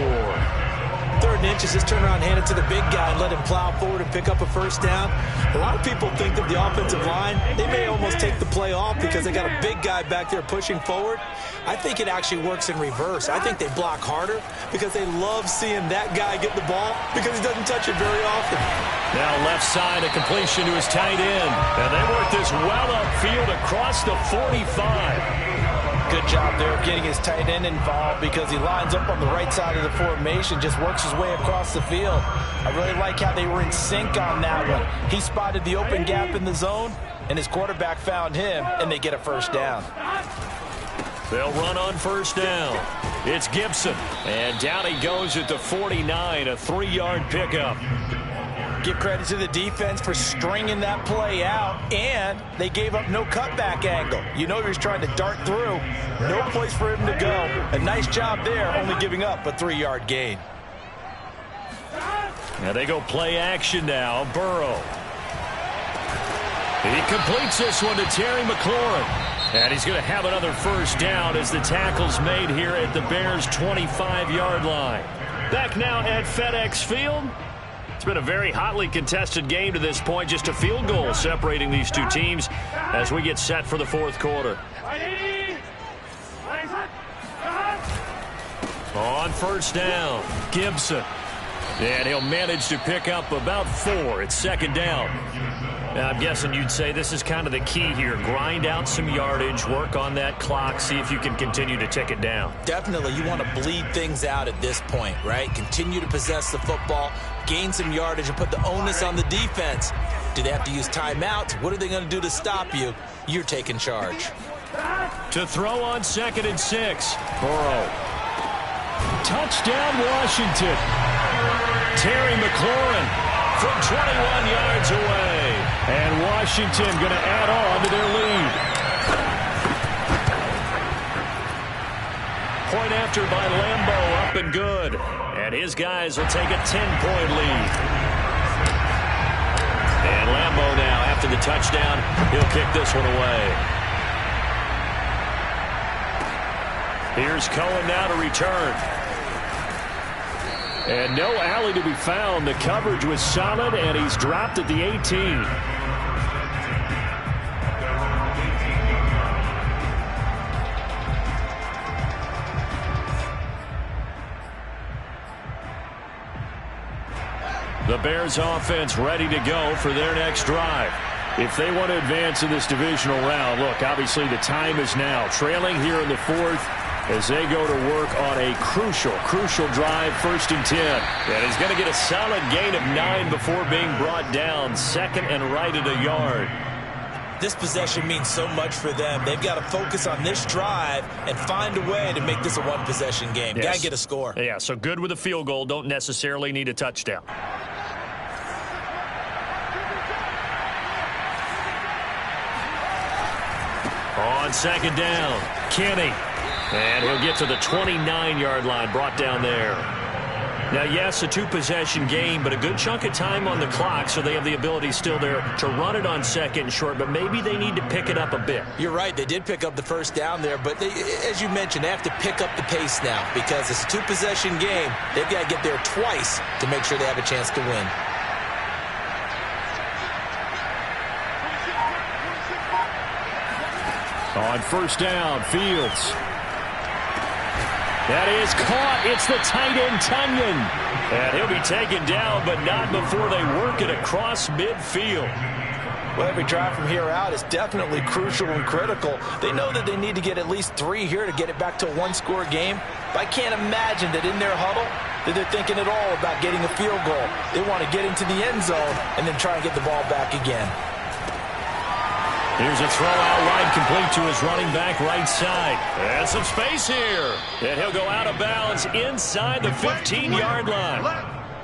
3rd and inches, just turn around, hand it to the big guy, and let him plow forward and pick up a first down. A lot of people think that the offensive line, they may almost take the play off because they got a big guy back there pushing forward. I think it actually works in reverse. I think they block harder because they love seeing that guy get the ball because he doesn't touch it very often. Now left side, a completion to his tight end. And they work this well upfield across the 45. Good job there of getting his tight end involved because he lines up on the right side of the formation, just works his way across the field. I really like how they were in sync on that one. He spotted the open gap in the zone, and his quarterback found him, and they get a first down. They'll run on first down. It's Gibson, and down he goes at the 49, a 3-yard pickup. Give credit to the defense for stringing that play out, and they gave up no cutback angle. You know he was trying to dart through. No place for him to go. A nice job there, only giving up a 3-yard gain. Now they go play action now. Burrow. He completes this one to Terry McLaurin. And he's going to have another first down as the tackle's made here at the Bears' 25-yard line. Back now at FedEx Field. It's been a very hotly contested game to this point. Just a field goal separating these two teams as we get set for the 4th quarter. On first down, Gibson. And he'll manage to pick up about 4. It's 2nd down. Now, I'm guessing you'd say this is kind of the key here. Grind out some yardage, work on that clock, see if you can continue to tick it down. Definitely, you want to bleed things out at this point, right? Continue to possess the football, gain some yardage, and put the onus on the defense. Do they have to use timeouts? What are they going to do to stop you? You're taking charge. To throw on 2nd and 6. Burrow. Touchdown, Washington. Terry McLaurin from 21 yards away. And Washington going to add on to their lead. Point after by Lambeau, up and good. And his guys will take a 10-point lead. And Lambeau now, after the touchdown, he'll kick this one away. Here's Cohen now to return. And no alley to be found. The coverage was solid, and he's dropped at the 18. The Bears offense ready to go for their next drive. If they want to advance in this divisional round, look, obviously the time is now. Trailing here in the 4th as they go to work on a crucial drive, 1st and 10. And he's going to get a solid gain of 9 before being brought down. 2nd and right at a yard. This possession means so much for them. They've got to focus on this drive and find a way to make this a one-possession game. Yes. Got to get a score. Yeah, so good with a field goal. Don't necessarily need a touchdown. On 2nd down, Kenny. And he'll get to the 29-yard line, brought down there. Now, yes, a 2-possession game, but a good chunk of time on the clock, so they have the ability still there to run it on 2nd and short, but maybe they need to pick it up a bit. You're right. They did pick up the first down there, but as you mentioned, they have to pick up the pace now because it's a 2-possession game. They've got to get there twice to make sure they have a chance to win. On first down, Fields. That is caught. It's the tight end, Tunyon. And he'll be taken down, but not before they work it across midfield. Well, every drive from here out is definitely crucial and critical. They know that they need to get at least 3 here to get it back to a 1-score game. But I can't imagine that in their huddle that they're thinking at all about getting a field goal. They want to get into the end zone and then try and get the ball back again. Here's a throw out wide, complete to his running back right side. And some space here. And he'll go out of bounds inside the 15-yard line.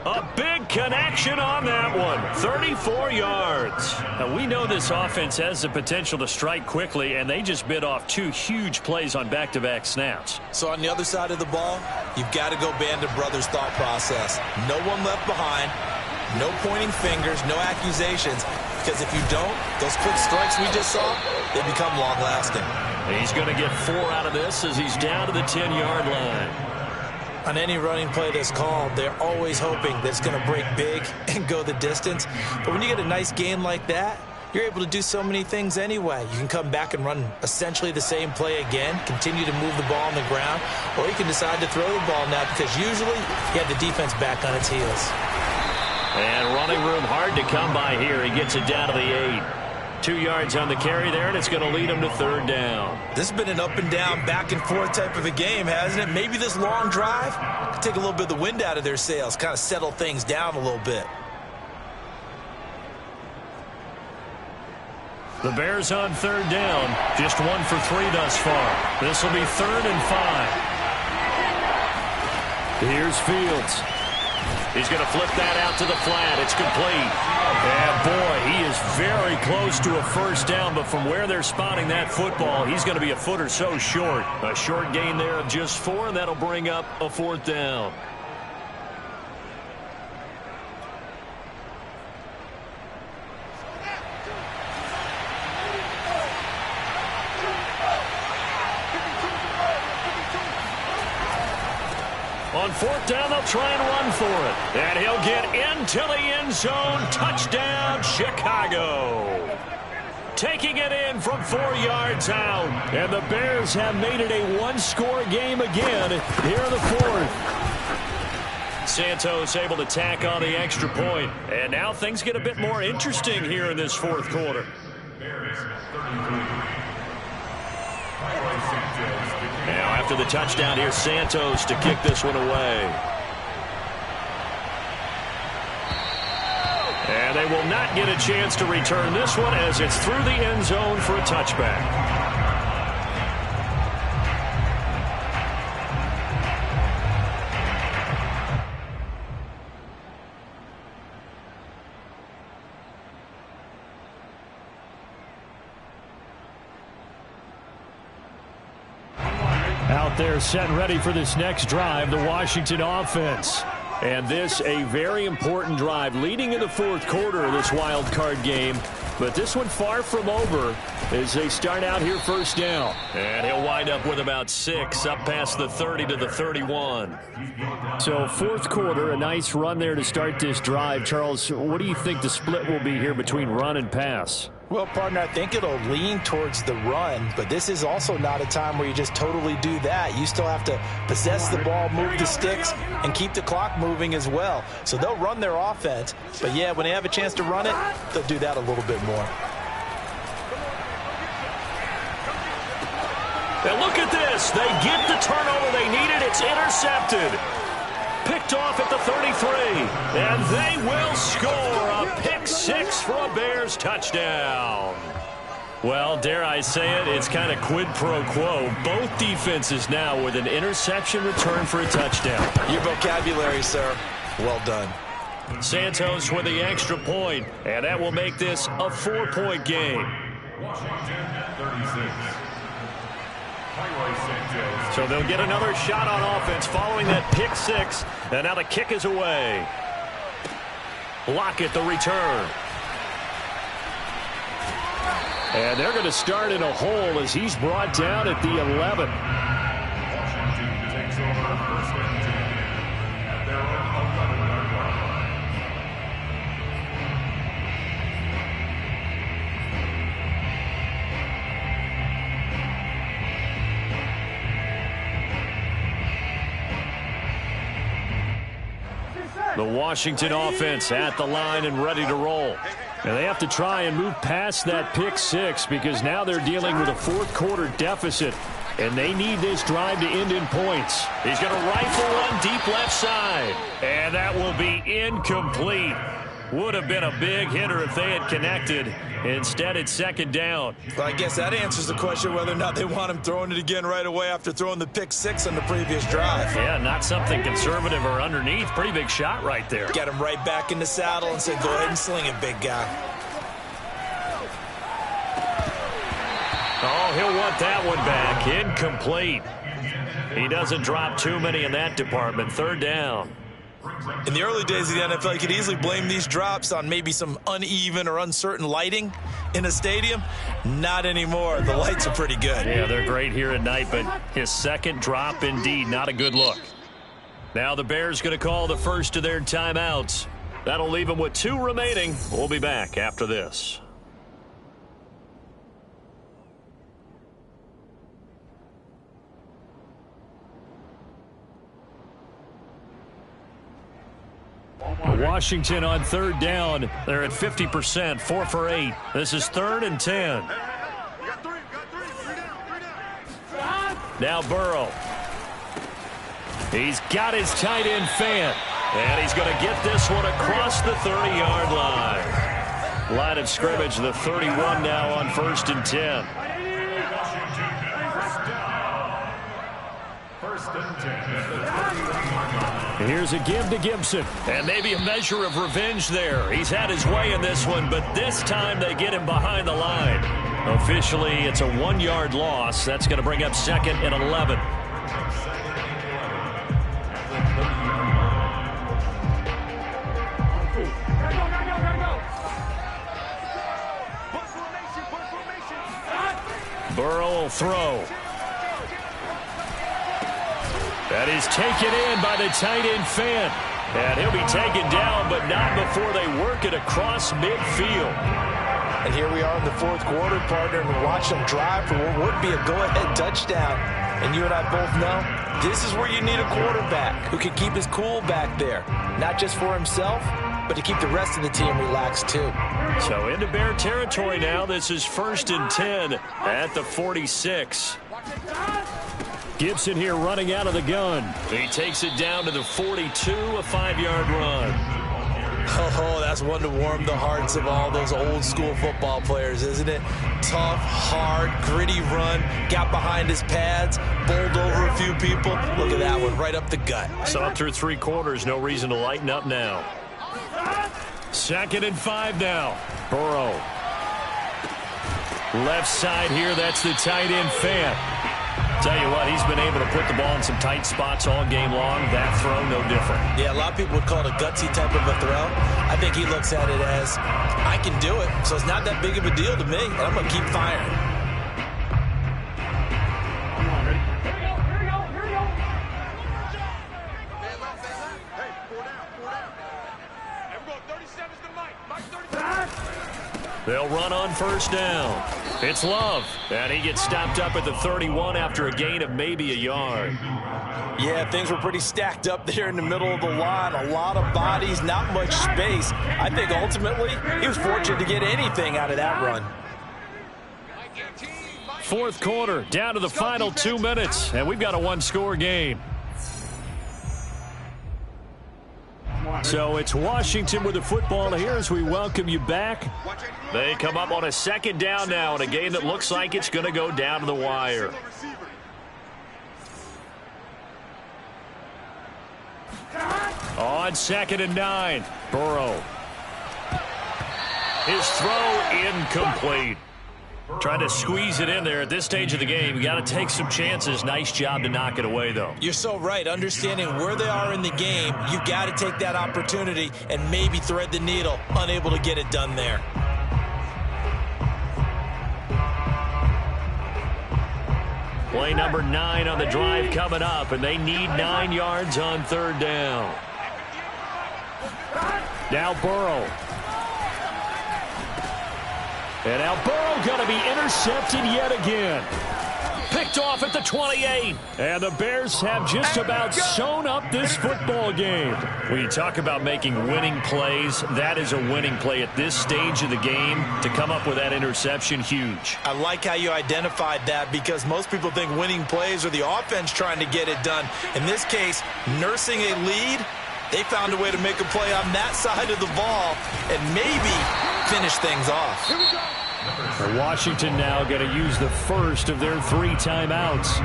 A big connection on that one. 34 yards. Now, we know this offense has the potential to strike quickly, and they just bit off 2 huge plays on back-to-back snaps. So on the other side of the ball, you've got to go Band of Brothers thought process. No one left behind. No pointing fingers, no accusations. because if you don't, those quick strikes we just saw, they become long-lasting. He's going to get 4 out of this as he's down to the 10-yard line. On any running play that's called, they're always hoping that it's going to break big and go the distance. But when you get a nice game like that, you're able to do so many things anyway. You can come back and run essentially the same play again, continue to move the ball on the ground, or you can decide to throw the ball now because usually you have the defense back on its heels. And running room hard to come by here. He gets it down to the 8. 2 yards on the carry there, and it's going to lead him to 3rd down. This has been an up-and-down, back-and-forth type of a game, hasn't it? Maybe this long drive could take a little bit of the wind out of their sails, kind of settle things down a little bit. The Bears on 3rd down, just 1 for 3 thus far. This will be 3rd and 5. Here's Fields. He's going to flip that out to the flat. It's complete. And, boy, he is very close to a 1st down, but from where they're spotting that football, he's going to be a foot or so short. A short gain there of just 4, and that'll bring up a 4th down. On 4th down, they'll try and run for it. And he'll get into the end zone. Touchdown, Chicago. Taking it in from 4 yards out. And the Bears have made it a 1-score game again here in the 4th. Santos able to tack on the extra point. And now things get a bit more interesting here in this 4th quarter. Now after the touchdown, here's Santos to kick this one away. And they will not get a chance to return this one as it's through the end zone for a touchback. Out there set and ready for this next drive, the Washington offense. And this a very important drive leading in the 4th quarter of this wild card game. But this one far from over as they start out here 1st down. And he'll wind up with about 6 up past the 30 to the 31. So 4th quarter, a nice run there to start this drive. Charles, what do you think the split will be here between run and pass? Well, partner, I think it'll lean towards the run, but this is also not a time where you just totally do that. You still have to possess the ball, move the sticks, and keep the clock moving as well. So they'll run their offense, but yeah, when they have a chance to run it, they'll do that a little bit more. And look at this. They get the turnover they needed. It's intercepted. Picked off at the 33. And they will score a pick 6 for a Bears touchdown. Well, dare I say it, it's kind of quid pro quo. Both defenses now with an interception return for a touchdown. Your vocabulary, sir. Well done. Santos with the extra point, and that will make this a 4-point game. Washington 36. So they'll get another shot on offense following that pick 6. And now the kick is away. Lockett the return. And they're going to start in a hole as he's brought down at the 11. Washington takes over 1st and 10 at their own 11-yard line. The Washington offense at the line and ready to roll. And they have to try and move past that pick 6 because now they're dealing with a 4th quarter deficit. And they need this drive to end in points. He's going to rifle one deep left side. And that will be incomplete. Would have been a big hitter if they had connected. Instead, it's 2nd down. Well, I guess that answers the question whether or not they want him throwing it again right away after throwing the pick 6 on the previous drive. Yeah, not something conservative or underneath. Pretty big shot right there. Get him right back in the saddle and said, go ahead and sling it, big guy. Oh, he'll want that one back. Incomplete. He doesn't drop too many in that department. 3rd down. In the early days of the NFL, you could easily blame these drops on maybe some uneven or uncertain lighting in a stadium. Not anymore. The lights are pretty good. Yeah, they're great here at night, but his second drop, indeed, not a good look. Now the Bears going to call the first of their timeouts. That'll leave them with 2 remaining. We'll be back after this. Washington on 3rd down. They're at 50%, 4 for 8. This is 3rd and 10. Now Burrow. He's got his tight end Fant. And he's going to get this one across the 30-yard line. Line of scrimmage, the 31 now on 1st and 10. Here's a give to Gibson. And maybe a measure of revenge there. He's had his way in this one, but this time they get him behind the line. Officially, it's a 1-yard loss. That's going to bring up 2nd and 11. Burrow will throw. That is taken in by the tight end Fant. And he'll be taken down, but not before they work it across midfield. And here we are in the 4th quarter, partner, and watch them drive for what would be a go-ahead touchdown. And you and I both know this is where you need a quarterback who can keep his cool back there. Not just for himself, but to keep the rest of the team relaxed too. So into Bear territory now. This is 1st and 10 at the 46. Gibson here running out of the gun. He takes it down to the 42, a 5-yard run. Oh, that's one to warm the hearts of all those old school football players, isn't it? Tough, hard, gritty run. Got behind his pads, bowled over a few people. Look at that one, right up the gut. So through 3 quarters, no reason to lighten up now. 2nd and 5 now. Burrow. Left side here, that's the tight end Fant. Tell you what, he's been able to put the ball in some tight spots all game long. That throw, no different. Yeah, a lot of people would call it a gutsy type of a throw. I think he looks at it as, I can do it, so it's not that big of a deal to me, and I'm going to keep firing. They'll run on 1st down. It's Love, and he gets stopped up at the 31 after a gain of maybe a yard. Yeah, things were pretty stacked up there in the middle of the line. A lot of bodies, not much space. I think ultimately he was fortunate to get anything out of that run. 4th quarter, down to the final 2 minutes, and we've got a 1-score game. So it's Washington with the football here as we welcome you back. They come up on a 2nd down now in a game that looks like it's going to go down to the wire. On 2nd and 9, Burrow. His throw incomplete. Trying to squeeze it in there at this stage of the game. You got to take some chances. Nice job to knock it away, though. You're so right. Understanding where they are in the game, you got to take that opportunity and maybe thread the needle. Unable to get it done there. Play number 9 on the drive coming up, and they need 9 yards on 3rd down. Now Burrow. And now Burrow going to be intercepted yet again. Picked off at the 28. And the Bears have just about sewn up this football game. When you talk about making winning plays, that is a winning play at this stage of the game. To come up with that interception, huge. I like how you identified that because most people think winning plays are the offense trying to get it done. In this case, nursing a lead, they found a way to make a play on that side of the ball and maybe finish things off. Washington now going to use the first of their 3 timeouts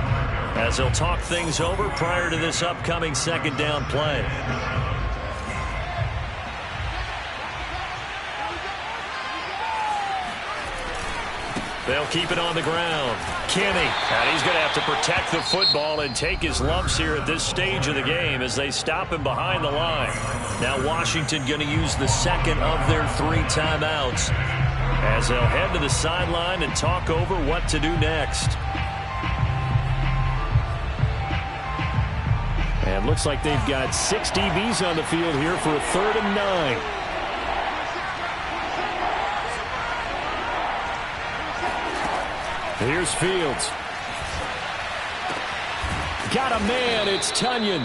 as they'll talk things over prior to this upcoming 2nd down play. They'll keep it on the ground. Kenny. And he's going to have to protect the football and take his lumps here at this stage of the game as they stop him behind the line. Now Washington going to use the second of their 3 timeouts as they'll head to the sideline and talk over what to do next. And looks like they've got 6 DBs on the field here for a 3rd and 9. Here's Fields. Got a man, it's Tunyon.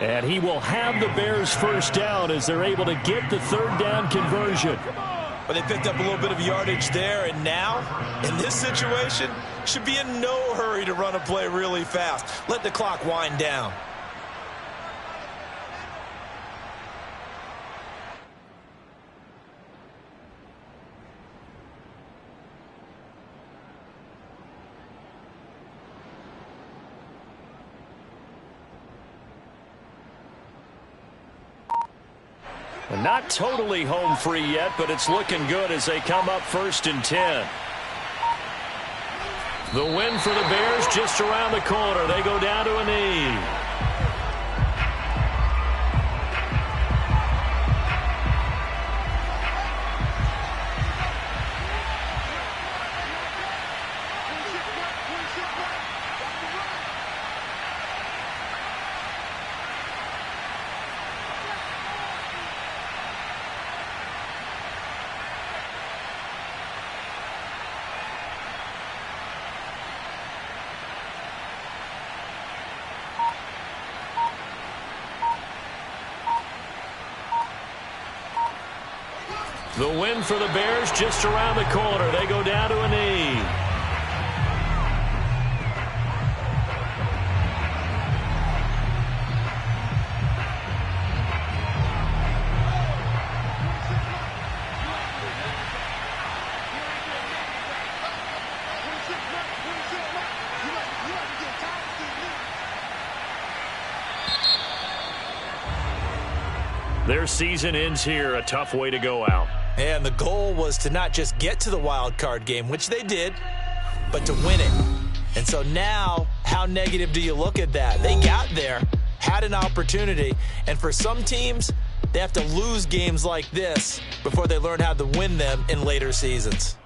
And he will have the Bears first down as they're able to get the 3rd down conversion. But they picked up a little bit of yardage there, and now, in this situation, should be in no hurry to run a play really fast. Let the clock wind down. Not totally home free yet, but it's looking good as they come up 1st and 10. The win for the Bears just around the corner. They go down to a knee. The win for the Bears just around the corner. They go down to a knee. Their season ends here. A tough way to go out. And the goal was to not just get to the wild card game, which they did, but to win it. And so now, how negative do you look at that? They got there, had an opportunity, and for some teams, they have to lose games like this before they learn how to win them in later seasons.